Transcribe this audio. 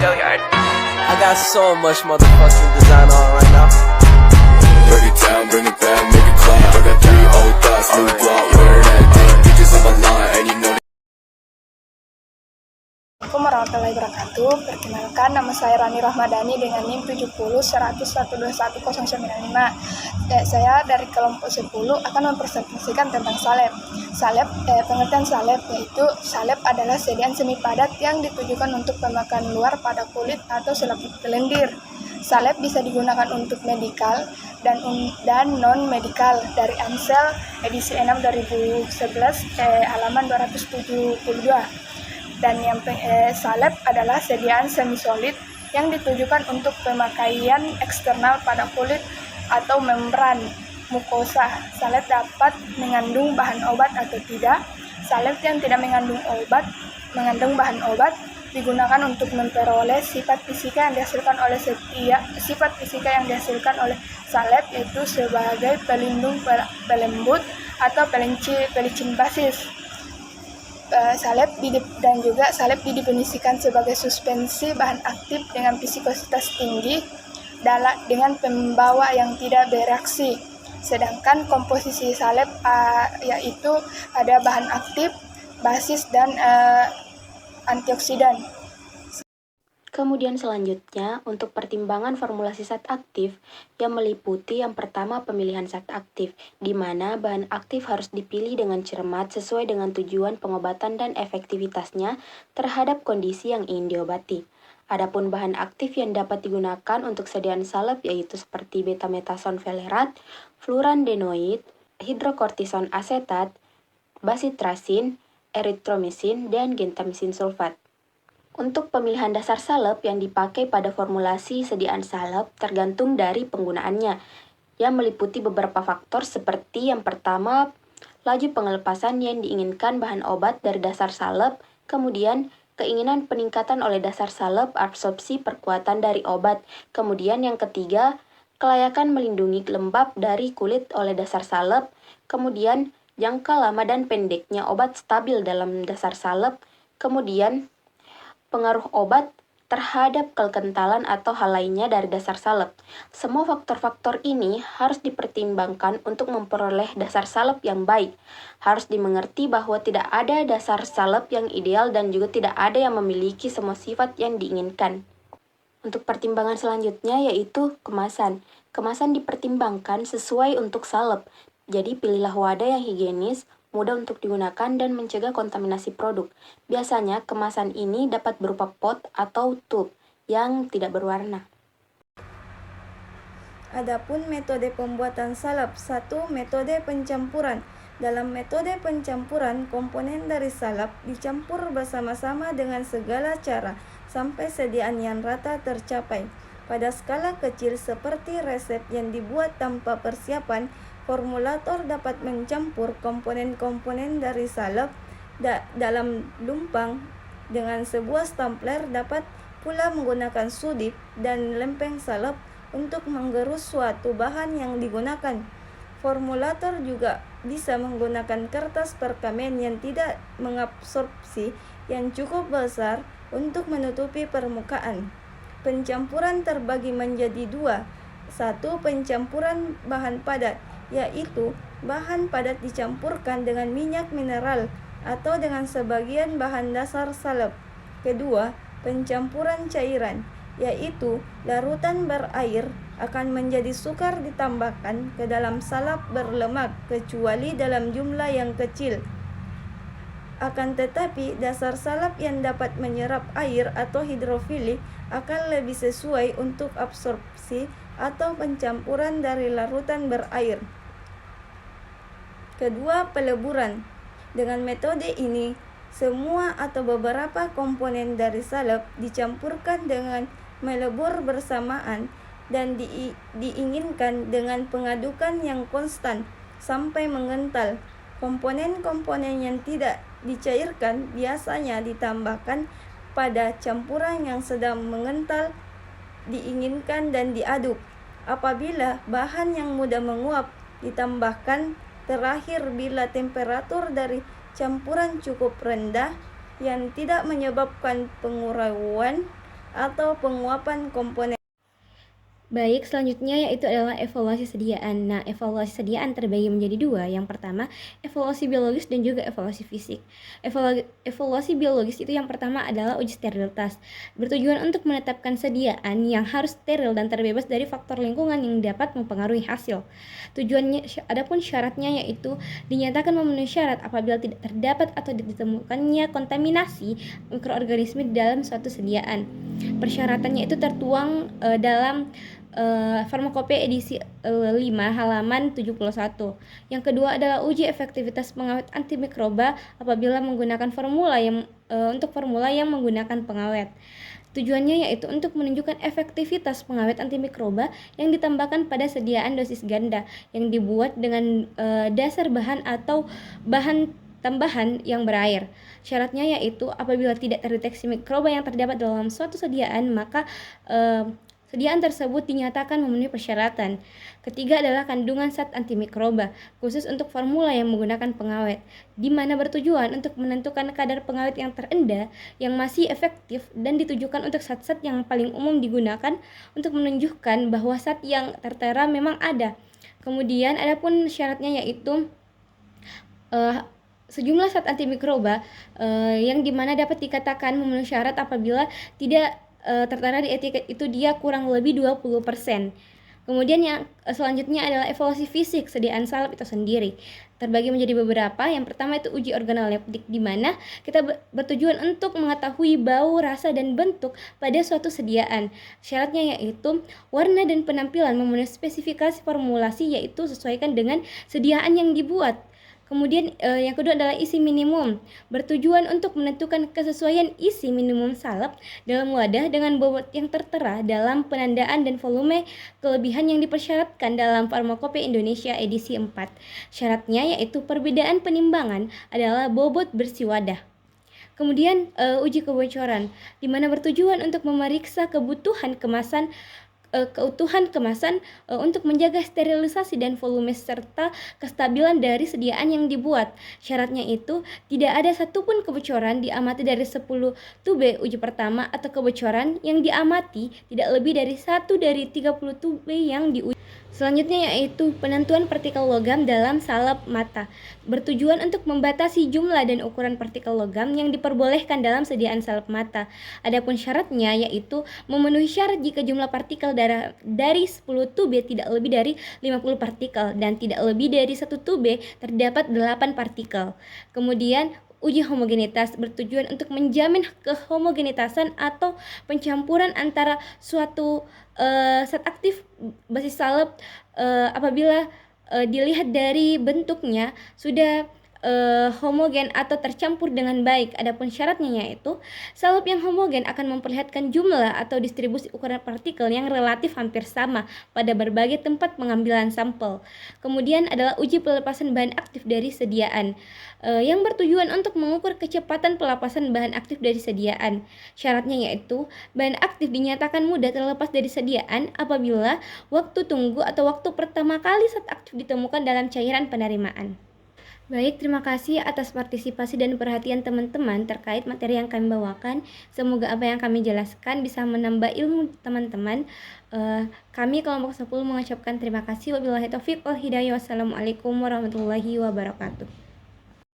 I got so much motherfucking design on right now. Break it down, bring it back, make it clap. I got 3 old thoughts, new block, wear that thing. Bitches on my line, and you know. Assalamualaikum warahmatullahi wabarakatuh. Perkenalkan, nama saya Rani Rahmadani dengan NIM 7010121095. Saya dari kelompok 10 akan mempresentasikan tentang salep. Pengertian salep yaitu salep adalah sediaan semi padat yang ditujukan untuk pemakaian luar pada kulit atau selaput lendir. Salep bisa digunakan untuk medikal dan non-medikal dari Ansel edisi 6 2011 halaman 272. Dan yang salep adalah sediaan semi solid yang ditujukan untuk pemakaian eksternal pada kulit atau membran mukosa. Salep dapat mengandung bahan obat atau tidak. Salep yang tidak mengandung bahan obat digunakan untuk memperoleh sifat fisika yang dihasilkan oleh salep, yaitu sebagai pelindung, pelembut atau pelicin basis. Salep didefinisikan sebagai suspensi bahan aktif dengan viskositas tinggi dengan pembawa yang tidak bereaksi. Sedangkan komposisi salep yaitu ada bahan aktif, basis, dan antioksidan. Kemudian selanjutnya, untuk pertimbangan formulasi zat aktif yang meliputi yang pertama pemilihan zat aktif, di mana bahan aktif harus dipilih dengan cermat sesuai dengan tujuan pengobatan dan efektivitasnya terhadap kondisi yang ingin diobati. Adapun bahan aktif yang dapat digunakan untuk sediaan salep yaitu seperti betametasone valerat, fluorandenoid, hidrokortison asetat, basitrasin, eritromisin, dan gentamisin sulfat. Untuk pemilihan dasar salep yang dipakai pada formulasi sediaan salep tergantung dari penggunaannya, yang meliputi beberapa faktor seperti yang pertama, laju pengelepasan yang diinginkan bahan obat dari dasar salep, kemudian keinginan peningkatan oleh dasar salep absorpsi perkuatan dari obat, kemudian yang ketiga, kelayakan melindungi lembab dari kulit oleh dasar salep, kemudian jangka lama dan pendeknya obat stabil dalam dasar salep, kemudian pengaruh obat terhadap kekentalan atau hal lainnya dari dasar salep. Semua faktor-faktor ini harus dipertimbangkan untuk memperoleh dasar salep yang baik. Harus dimengerti bahwa tidak ada dasar salep yang ideal dan juga tidak ada yang memiliki semua sifat yang diinginkan. Untuk pertimbangan selanjutnya yaitu kemasan. Kemasan dipertimbangkan sesuai untuk salep. Jadi pilihlah wadah yang higienis, mudah untuk digunakan dan mencegah kontaminasi produk. Biasanya kemasan ini dapat berupa pot atau tube yang tidak berwarna. Adapun metode pembuatan salep. 1. Metode pencampuran. Dalam metode pencampuran, komponen dari salep dicampur bersama-sama dengan segala cara sampai sediaan yang rata tercapai. Pada skala kecil seperti resep yang dibuat tanpa persiapan, formulator dapat mencampur komponen-komponen dari salep dalam lumpang dengan sebuah stapler, dapat pula menggunakan sudip dan lempeng salep untuk menggerus suatu bahan yang digunakan. Formulator juga bisa menggunakan kertas perkamen yang tidak mengabsorpsi yang cukup besar untuk menutupi permukaan. Pencampuran terbagi menjadi 2. 1. Pencampuran bahan padat, yaitu bahan padat dicampurkan dengan minyak mineral atau dengan sebagian bahan dasar salep. Kedua, pencampuran cairan, yaitu larutan berair akan menjadi sukar ditambahkan ke dalam salep berlemak kecuali dalam jumlah yang kecil. Akan tetapi, dasar salep yang dapat menyerap air atau hidrofilik akan lebih sesuai untuk absorpsi atau pencampuran dari larutan berair. Kedua, peleburan. Dengan metode ini, semua atau beberapa komponen dari salep dicampurkan dengan melebur bersamaan dan diinginkan dengan pengadukan yang konstan sampai mengental. Komponen-komponen yang tidak dicairkan biasanya ditambahkan pada campuran yang sedang mengental, diinginkan dan diaduk. Apabila bahan yang mudah menguap ditambahkan. Terakhir, bila temperatur dari campuran cukup rendah yang tidak menyebabkan pengurauan, atau penguapan komponen. Baik, selanjutnya yaitu adalah evaluasi sediaan. Nah, evaluasi sediaan terbagi menjadi dua. Yang pertama, evaluasi biologis dan juga evaluasi fisik. Evaluasi biologis itu yang pertama adalah uji sterilitas, bertujuan untuk menetapkan sediaan yang harus steril dan terbebas dari faktor lingkungan yang dapat mempengaruhi hasil. Tujuannya, adapun syaratnya yaitu dinyatakan memenuhi syarat apabila tidak terdapat atau ditemukannya kontaminasi mikroorganisme di dalam suatu sediaan. Persyaratannya itu tertuang dalam Farmakopeia edisi 5 halaman 71. Yang kedua adalah uji efektivitas pengawet antimikroba apabila menggunakan formula yang menggunakan pengawet. Tujuannya yaitu untuk menunjukkan efektivitas pengawet antimikroba yang ditambahkan pada sediaan dosis ganda yang dibuat dengan dasar bahan atau bahan tambahan yang berair. Syaratnya yaitu apabila tidak terdeteksi mikroba yang terdapat dalam suatu sediaan, maka sediaan tersebut dinyatakan memenuhi persyaratan. Ketiga adalah kandungan zat antimikroba, khusus untuk formula yang menggunakan pengawet, di mana bertujuan untuk menentukan kadar pengawet yang terendah, yang masih efektif, dan ditujukan untuk zat-zat yang paling umum digunakan untuk menunjukkan bahwa zat yang tertera memang ada. Kemudian adapun syaratnya yaitu sejumlah zat antimikroba yang dimana dapat dikatakan memenuhi syarat apabila tidak tertera di etiket itu dia kurang lebih 20%. Kemudian yang selanjutnya adalah evaluasi fisik sediaan salep itu sendiri. Terbagi menjadi beberapa. Yang pertama itu uji organoleptik, di mana kita bertujuan untuk mengetahui bau, rasa, dan bentuk pada suatu sediaan. Syaratnya yaitu warna dan penampilan memenuhi spesifikasi formulasi, yaitu sesuaikan dengan sediaan yang dibuat. Kemudian yang kedua adalah isi minimum, bertujuan untuk menentukan kesesuaian isi minimum salep dalam wadah dengan bobot yang tertera dalam penandaan dan volume kelebihan yang dipersyaratkan dalam Farmakopeia Indonesia edisi 4. Syaratnya yaitu perbedaan penimbangan adalah bobot bersih wadah. Kemudian uji kebocoran, di mana bertujuan untuk memeriksa keutuhan kemasan untuk menjaga sterilisasi dan volume serta kestabilan dari sediaan yang dibuat. Syaratnya itu tidak ada satupun kebocoran diamati dari 10 tube uji pertama atau kebocoran yang diamati tidak lebih dari 1 dari 30 tube yang diuji. Selanjutnya yaitu penentuan partikel logam dalam salep mata, bertujuan untuk membatasi jumlah dan ukuran partikel logam yang diperbolehkan dalam sediaan salep mata. Adapun syaratnya yaitu memenuhi syarat jika jumlah partikel dari 10 tube tidak lebih dari 50 partikel dan tidak lebih dari 1 tube terdapat 8 partikel. Kemudian uji homogenitas bertujuan untuk menjamin kehomogenitasan atau pencampuran antara suatu zat aktif basis salep apabila dilihat dari bentuknya sudah homogen atau tercampur dengan baik. Adapun syaratnya yaitu salep yang homogen akan memperlihatkan jumlah atau distribusi ukuran partikel yang relatif hampir sama pada berbagai tempat pengambilan sampel. Kemudian adalah uji pelepasan bahan aktif dari sediaan yang bertujuan untuk mengukur kecepatan pelepasan bahan aktif dari sediaan. Syaratnya yaitu bahan aktif dinyatakan mudah terlepas dari sediaan apabila waktu tunggu atau waktu pertama kali zat aktif ditemukan dalam cairan penerimaan. Baik, terima kasih atas partisipasi dan perhatian teman-teman terkait materi yang kami bawakan. Semoga apa yang kami jelaskan bisa menambah ilmu teman-teman. Kami kelompok 10 mengucapkan terima kasih. Wabillahi taufiq wal hidayah. Wassalamualaikum warahmatullahi wabarakatuh.